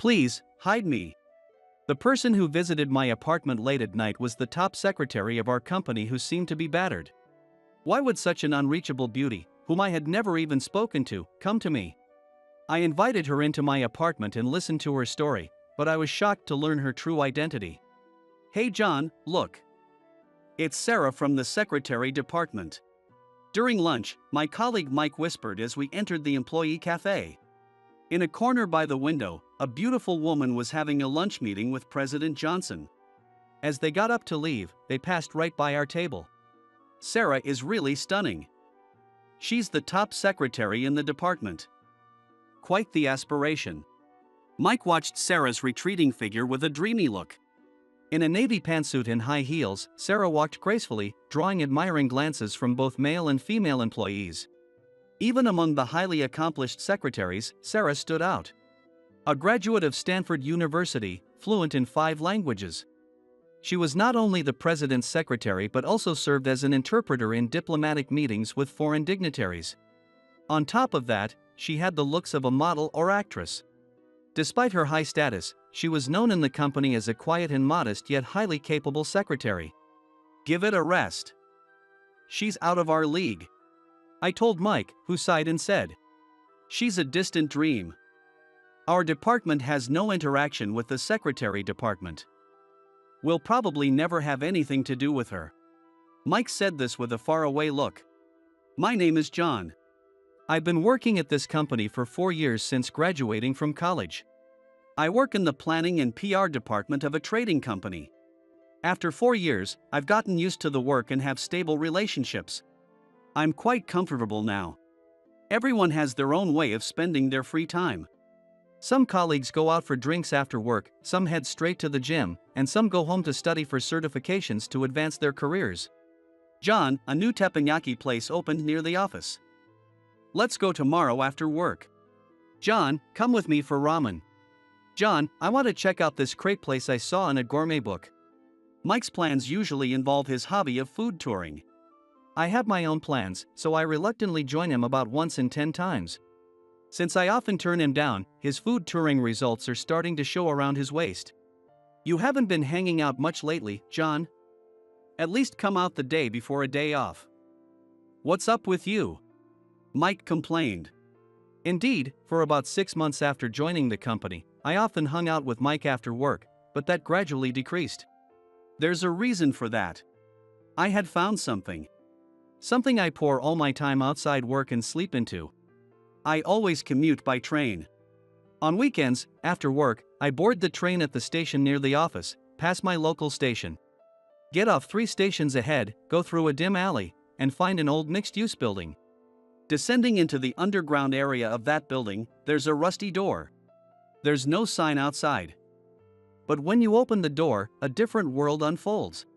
Please, hide me. The person who visited my apartment late at night was the top secretary of our company who seemed to be battered. Why would such an unreachable beauty, whom I had never even spoken to, come to me? I invited her into my apartment and listened to her story, but I was shocked to learn her true identity. Hey John, look. It's Sarah from the secretary department. During lunch, my colleague Mike whispered as we entered the employee cafe. In a corner by the window, a beautiful woman was having a lunch meeting with President Johnson. As they got up to leave, they passed right by our table. Sarah is really stunning. She's the top secretary in the department. Quite the aspiration. Mike watched Sarah's retreating figure with a dreamy look. In a navy pantsuit and high heels, Sarah walked gracefully, drawing admiring glances from both male and female employees. Even among the highly accomplished secretaries, Sarah stood out. A graduate of Stanford University, fluent in 5 languages. She was not only the president's secretary but also served as an interpreter in diplomatic meetings with foreign dignitaries. On top of that, she had the looks of a model or actress. Despite her high status, she was known in the company as a quiet and modest yet highly capable secretary. Give it a rest. She's out of our league. I told Mike, who sighed and said, she's a distant dream. Our department has no interaction with the secretary department. We'll probably never have anything to do with her. Mike said this with a faraway look. My name is John. I've been working at this company for 4 years since graduating from college. I work in the planning and PR department of a trading company. After 4 years, I've gotten used to the work and have stable relationships. I'm quite comfortable now. Everyone has their own way of spending their free time. Some colleagues go out for drinks after work, some head straight to the gym, and some go home to study for certifications to advance their careers. John, a new teppanyaki place opened near the office. Let's go tomorrow after work. John, come with me for ramen. John, I want to check out this crepe place I saw in a gourmet book. Mike's plans usually involve his hobby of food touring. I have my own plans, so I reluctantly join him about once in 10 times. Since I often turn him down, his food touring results are starting to show around his waist. You haven't been hanging out much lately, John. At least come out the day before a day off. What's up with you? Mike complained. Indeed, for about 6 months after joining the company, I often hung out with Mike after work, but that gradually decreased. There's a reason for that. I had found something. Something I pour all my time outside work and sleep into. I always commute by train. On weekends, after work, I board the train at the station near the office, pass my local station. Get off 3 stations ahead, go through a dim alley, and find an old mixed-use building. Descending into the underground area of that building, there's a rusty door. There's no sign outside. But when you open the door, a different world unfolds.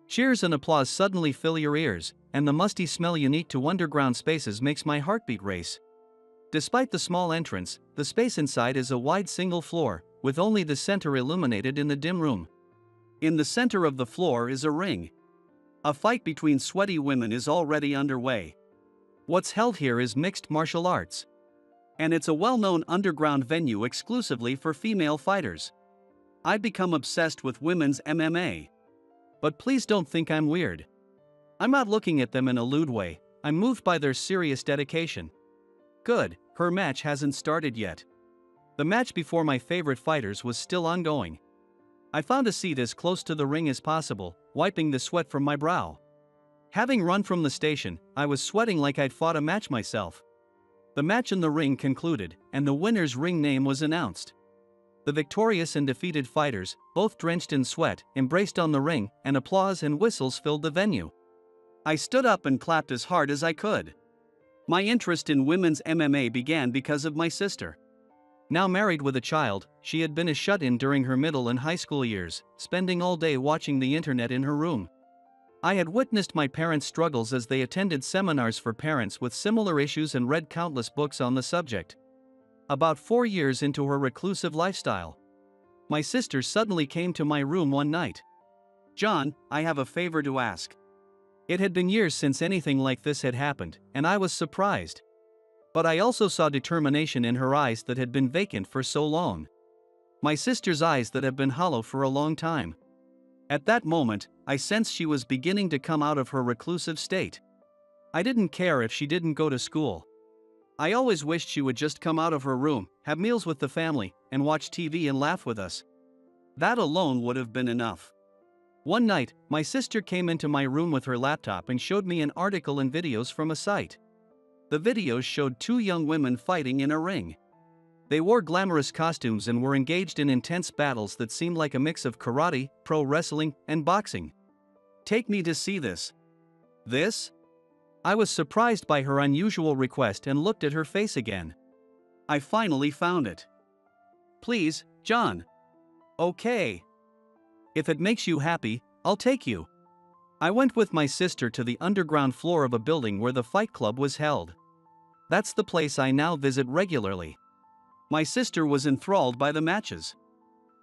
Cheers and applause suddenly fill your ears, and the musty smell unique to underground spaces makes my heartbeat race. Despite the small entrance, the space inside is a wide single floor, with only the center illuminated in the dim room. In the center of the floor is a ring. A fight between sweaty women is already underway. What's held here is mixed martial arts. And it's a well-known underground venue exclusively for female fighters. I've become obsessed with women's MMA. But please don't think I'm weird. I'm not looking at them in a lewd way, I'm moved by their serious dedication. Good, her match hasn't started yet. The match before my favorite fighters was still ongoing. I found a seat as close to the ring as possible, wiping the sweat from my brow. Having run from the station, I was sweating like I'd fought a match myself. The match in the ring concluded, and the winner's ring name was announced. The victorious and defeated fighters, both drenched in sweat, embraced on the ring, and applause and whistles filled the venue. I stood up and clapped as hard as I could. My interest in women's MMA began because of my sister. Now married with a child, she had been a shut-in during her middle and high school years, spending all day watching the internet in her room. I had witnessed my parents' struggles as they attended seminars for parents with similar issues and read countless books on the subject. About 4 years into her reclusive lifestyle, my sister suddenly came to my room one night. John, I have a favor to ask. It had been years since anything like this had happened, and I was surprised. But I also saw determination in her eyes that had been vacant for so long. my sister's eyes that have been hollow for a long time. At that moment, I sensed she was beginning to come out of her reclusive state. I didn't care if she didn't go to school. I always wished she would just come out of her room, have meals with the family, and watch TV and laugh with us. That alone would have been enough. One night, my sister came into my room with her laptop and showed me an article and videos from a site. The videos showed two young women fighting in a ring. They wore glamorous costumes and were engaged in intense battles that seemed like a mix of karate, pro wrestling, and boxing. Take me to see this. This? I was surprised by her unusual request and looked at her face again. I finally found it. Please, John. Okay. If it makes you happy, I'll take you. I went with my sister to the underground floor of a building where the fight club was held. That's the place I now visit regularly. My sister was enthralled by the matches.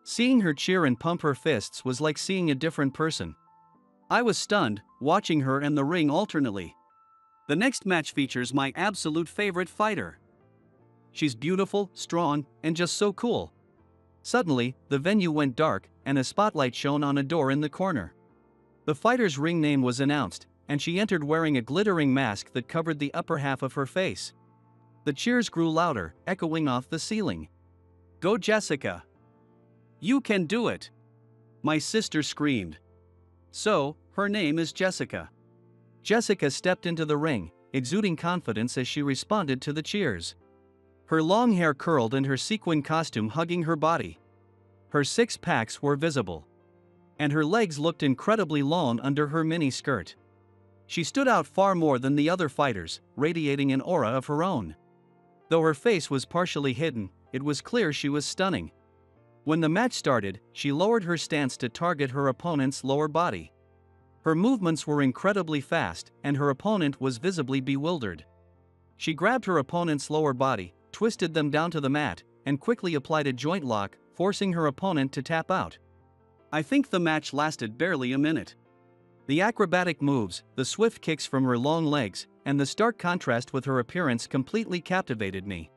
Seeing her cheer and pump her fists was like seeing a different person. I was stunned, watching her and the ring alternately. The next match features my absolute favorite fighter. She's beautiful, strong, and just so cool. Suddenly, the venue went dark, and a spotlight shone on a door in the corner. The fighter's ring name was announced, and she entered wearing a glittering mask that covered the upper half of her face. The cheers grew louder, echoing off the ceiling. Go Jessica! You can do it! My sister screamed. So, her name is Jessica. Jessica stepped into the ring, exuding confidence as she responded to the cheers. Her long hair curled and her sequin costume hugging her body. Her six-packs were visible. And her legs looked incredibly long under her mini skirt. She stood out far more than the other fighters, radiating an aura of her own. Though her face was partially hidden, it was clear she was stunning. When the match started, she lowered her stance to target her opponent's lower body. Her movements were incredibly fast, and her opponent was visibly bewildered. She grabbed her opponent's lower body, twisted them down to the mat, and quickly applied a joint lock, forcing her opponent to tap out. I think the match lasted barely a minute. The acrobatic moves, the swift kicks from her long legs, and the stark contrast with her appearance completely captivated me.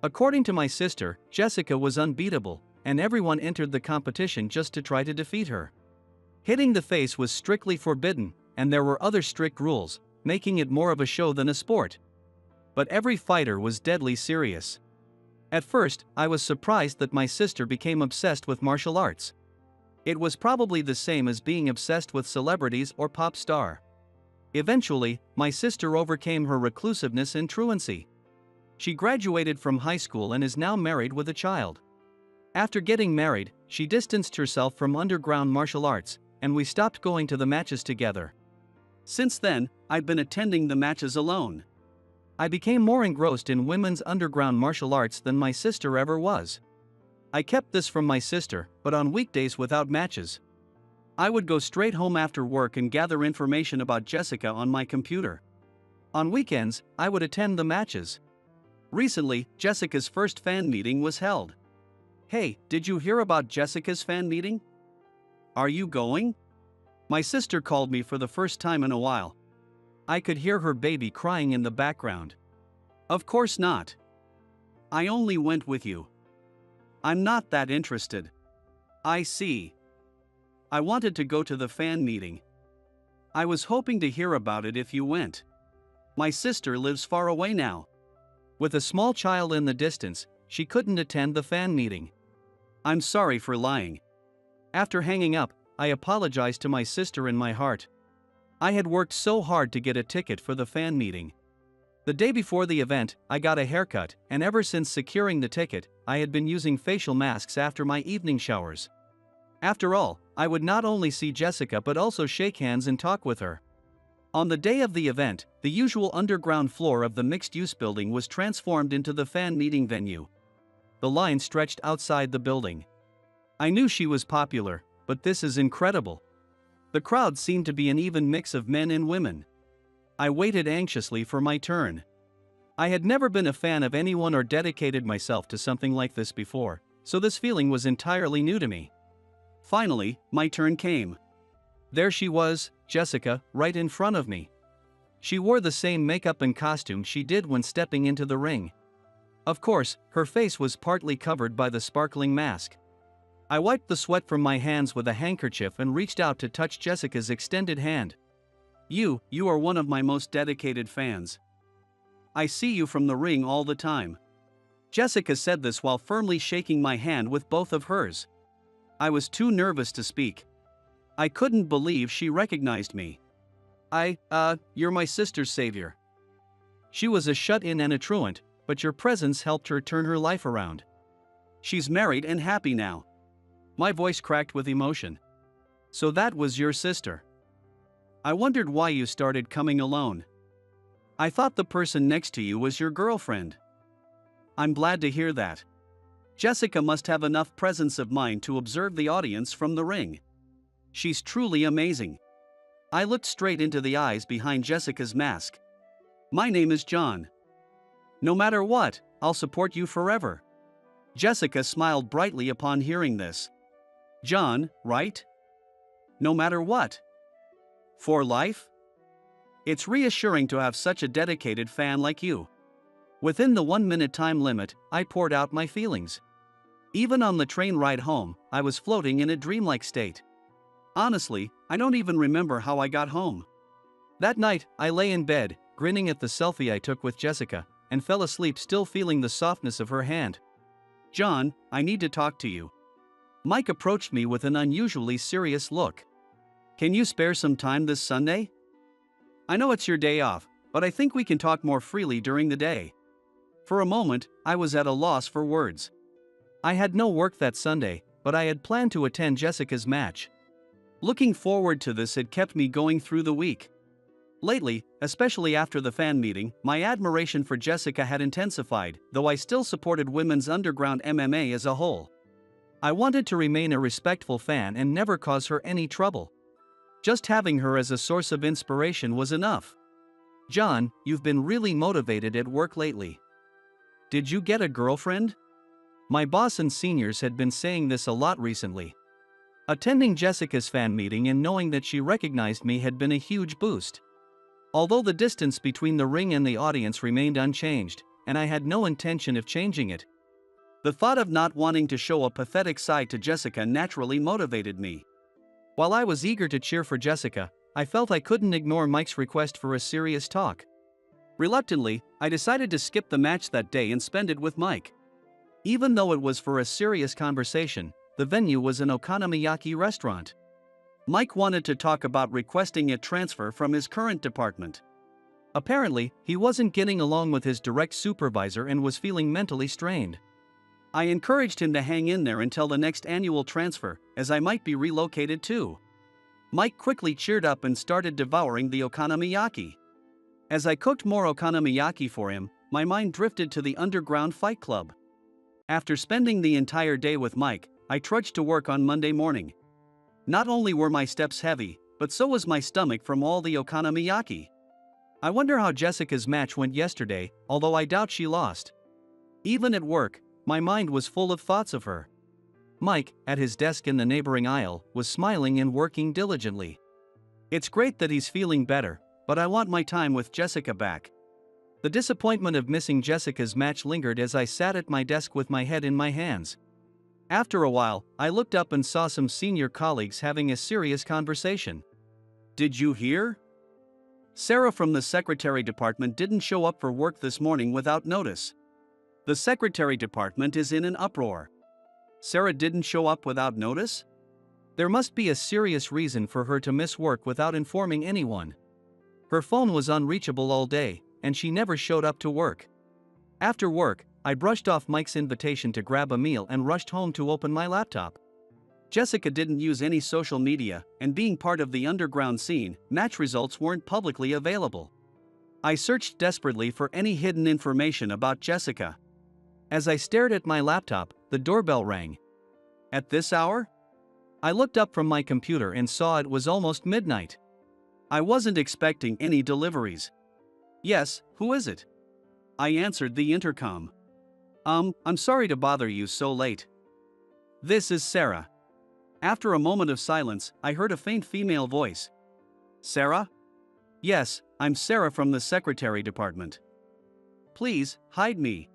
According to my sister, Jessica was unbeatable, and everyone entered the competition just to try to defeat her. Hitting the face was strictly forbidden, and there were other strict rules, making it more of a show than a sport. But every fighter was deadly serious. At first, I was surprised that my sister became obsessed with martial arts. It was probably the same as being obsessed with celebrities or pop star. Eventually, my sister overcame her reclusiveness and truancy. She graduated from high school and is now married with a child. After getting married, she distanced herself from underground martial arts, and we stopped going to the matches together. Since then, I've been attending the matches alone. I became more engrossed in women's underground martial arts than my sister ever was. I kept this from my sister, but on weekdays without matches, I would go straight home after work and gather information about Jessica on my computer. On weekends, I would attend the matches. Recently, Jessica's first fan meeting was held. Hey, did you hear about Jessica's fan meeting? Are you going? My sister called me for the first time in a while. I could hear her baby crying in the background. Of course not. I only went with you. I'm not that interested. I see. I wanted to go to the fan meeting. I was hoping to hear about it if you went. My sister lives far away now. With a small child in the distance, she couldn't attend the fan meeting. I'm sorry for lying. After hanging up, I apologized to my sister in my heart. I had worked so hard to get a ticket for the fan meeting. The day before the event, I got a haircut, and ever since securing the ticket, I had been using facial masks after my evening showers. After all, I would not only see Jessica but also shake hands and talk with her. On the day of the event, the usual underground floor of the mixed-use building was transformed into the fan meeting venue. The line stretched outside the building. I knew she was popular, but this is incredible. The crowd seemed to be an even mix of men and women. I waited anxiously for my turn. I had never been a fan of anyone or dedicated myself to something like this before, so this feeling was entirely new to me. Finally, my turn came. There she was, Jessica, right in front of me. She wore the same makeup and costume she did when stepping into the ring. Of course, her face was partly covered by the sparkling mask. I wiped the sweat from my hands with a handkerchief and reached out to touch Jessica's extended hand. You are one of my most dedicated fans. I see you from the ring all the time. Jessica said this while firmly shaking my hand with both of hers. I was too nervous to speak. I couldn't believe she recognized me. You're my sister's savior. She was a shut-in and a truant, but your presence helped her turn her life around. She's married and happy now. My voice cracked with emotion. So that was your sister. I wondered why you started coming alone. I thought the person next to you was your girlfriend. I'm glad to hear that. Jessica must have enough presence of mind to observe the audience from the ring. She's truly amazing. I looked straight into the eyes behind Jessica's mask. My name is John. No matter what, I'll support you forever. Jessica smiled brightly upon hearing this. John, right? No matter what. For life? It's reassuring to have such a dedicated fan like you. Within the 1-minute time limit, I poured out my feelings. Even on the train ride home, I was floating in a dreamlike state. Honestly, I don't even remember how I got home. That night, I lay in bed, grinning at the selfie I took with Jessica, and fell asleep still feeling the softness of her hand. John, I need to talk to you. Mike approached me with an unusually serious look. Can you spare some time this Sunday? I know it's your day off, but I think we can talk more freely during the day. For a moment, I was at a loss for words. I had no work that Sunday, but I had planned to attend Jessica's match. Looking forward to this had kept me going through the week. Lately, especially after the fan meeting, my admiration for Jessica had intensified, though I still supported women's underground MMA as a whole. I wanted to remain a respectful fan and never cause her any trouble. Just having her as a source of inspiration was enough. John, you've been really motivated at work lately. Did you get a girlfriend? My boss and seniors had been saying this a lot recently. Attending Jessica's fan meeting and knowing that she recognized me had been a huge boost. Although the distance between the ring and the audience remained unchanged, and I had no intention of changing it, the thought of not wanting to show a pathetic side to Jessica naturally motivated me. While I was eager to cheer for Jessica, I felt I couldn't ignore Mike's request for a serious talk. Reluctantly, I decided to skip the match that day and spend it with Mike. Even though it was for a serious conversation, the venue was an okonomiyaki restaurant. Mike wanted to talk about requesting a transfer from his current department. Apparently, he wasn't getting along with his direct supervisor and was feeling mentally strained. I encouraged him to hang in there until the next annual transfer, as I might be relocated too. Mike quickly cheered up and started devouring the okonomiyaki. As I cooked more okonomiyaki for him, my mind drifted to the underground fight club. After spending the entire day with Mike, I trudged to work on Monday morning. Not only were my steps heavy, but so was my stomach from all the okonomiyaki. I wonder how Jessica's match went yesterday, although I doubt she lost. Even at work, my mind was full of thoughts of her. Mike, at his desk in the neighboring aisle, was smiling and working diligently. It's great that he's feeling better, but I want my time with Jessica back. The disappointment of missing Jessica's match lingered as I sat at my desk with my head in my hands. After a while, I looked up and saw some senior colleagues having a serious conversation. Did you hear? Sarah from the secretary department didn't show up for work this morning without notice. The secretary department is in an uproar. Sarah didn't show up without notice? There must be a serious reason for her to miss work without informing anyone. Her phone was unreachable all day, and she never showed up to work. After work, I brushed off Mike's invitation to grab a meal and rushed home to open my laptop. Jessica didn't use any social media, and being part of the underground scene, match results weren't publicly available. I searched desperately for any hidden information about Jessica. As I stared at my laptop, the doorbell rang. At this hour? I looked up from my computer and saw it was almost midnight. I wasn't expecting any deliveries. Yes, who is it? I answered the intercom. I'm sorry to bother you so late. This is Sarah. After a moment of silence, I heard a faint female voice. Sarah? Yes, I'm Sarah from the secretary department. Please, hide me.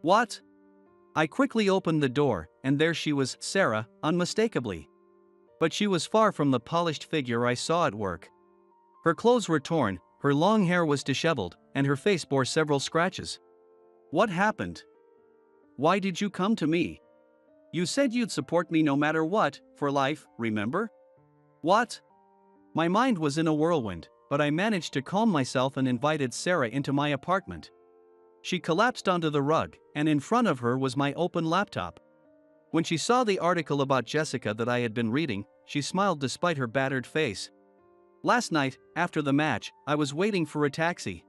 What? I quickly opened the door, and there she was, Sarah, unmistakably. But she was far from the polished figure I saw at work. Her clothes were torn, her long hair was disheveled, and her face bore several scratches. What happened? Why did you come to me? You said you'd support me no matter what, for life, remember? What? My mind was in a whirlwind, but I managed to calm myself and invited Sarah into my apartment. She collapsed onto the rug, and in front of her was my open laptop. When she saw the article about Jessica that I had been reading, she smiled despite her battered face. Last night, after the match, I was waiting for a taxi.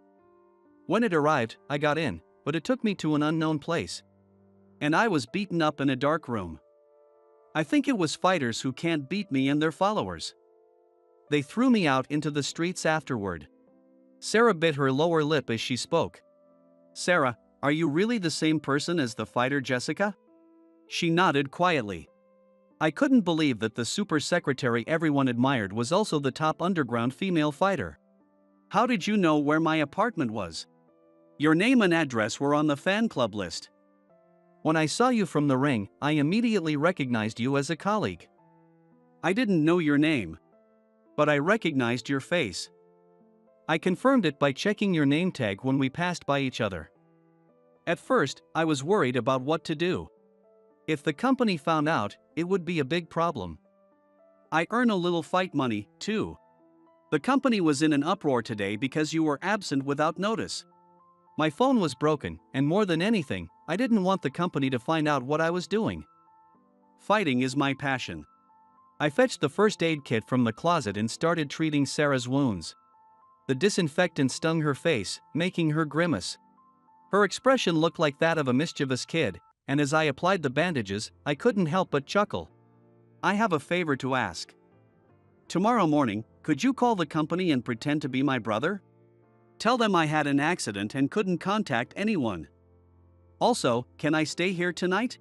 When it arrived, I got in, but it took me to an unknown place. And I was beaten up in a dark room. I think it was fighters who can't beat me and their followers. They threw me out into the streets afterward. Sarah bit her lower lip as she spoke. Sarah, are you really the same person as the fighter Jessica? She nodded quietly. I couldn't believe that the super secretary everyone admired was also the top underground female fighter. How did you know where my apartment was? Your name and address were on the fan club list. When I saw you from the ring, I immediately recognized you as a colleague. I didn't know your name, but I recognized your face. I confirmed it by checking your name tag when we passed by each other. At first, I was worried about what to do. If the company found out, it would be a big problem. I earn a little fight money, too. The company was in an uproar today because you were absent without notice. My phone was broken, and more than anything, I didn't want the company to find out what I was doing. Fighting is my passion. I fetched the first aid kit from the closet and started treating Sarah's wounds. The disinfectant stung her face, making her grimace. Her expression looked like that of a mischievous kid, and as I applied the bandages, I couldn't help but chuckle. I have a favor to ask. Tomorrow morning, could you call the company and pretend to be my brother? Tell them I had an accident and couldn't contact anyone. Also, can I stay here tonight?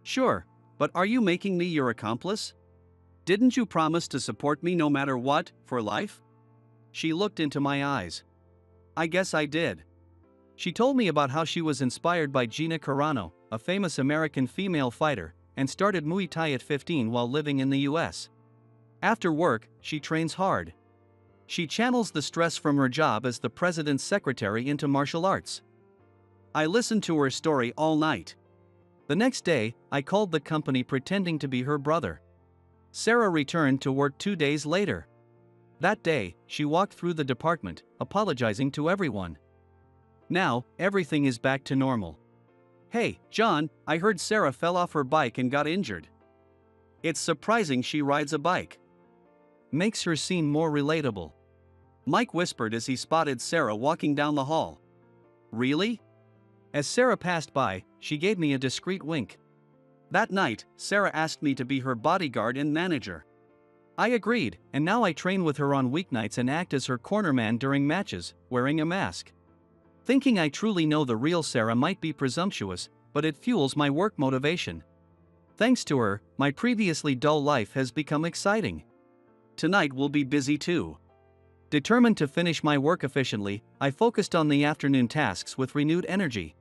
Sure, but are you making me your accomplice? Didn't you promise to support me no matter what, for life? She looked into my eyes. I guess I did. She told me about how she was inspired by Gina Carano, a famous American female fighter, and started Muay Thai at 15 while living in the US. After work, she trains hard. She channels the stress from her job as the president's secretary into martial arts. I listened to her story all night. The next day, I called the company pretending to be her brother. Sarah returned to work 2 days later. That day, she walked through the department, apologizing to everyone. Now, everything is back to normal. Hey, John, I heard Sarah fell off her bike and got injured. It's surprising she rides a bike. Makes her seem more relatable. Mike whispered as he spotted Sarah walking down the hall. Really? As Sarah passed by, she gave me a discreet wink. That night, Sarah asked me to be her bodyguard and manager. I agreed, and now I train with her on weeknights and act as her cornerman during matches, wearing a mask. Thinking I truly know the real Sarah might be presumptuous, but it fuels my work motivation. Thanks to her, my previously dull life has become exciting. Tonight will be busy too. Determined to finish my work efficiently, I focused on the afternoon tasks with renewed energy.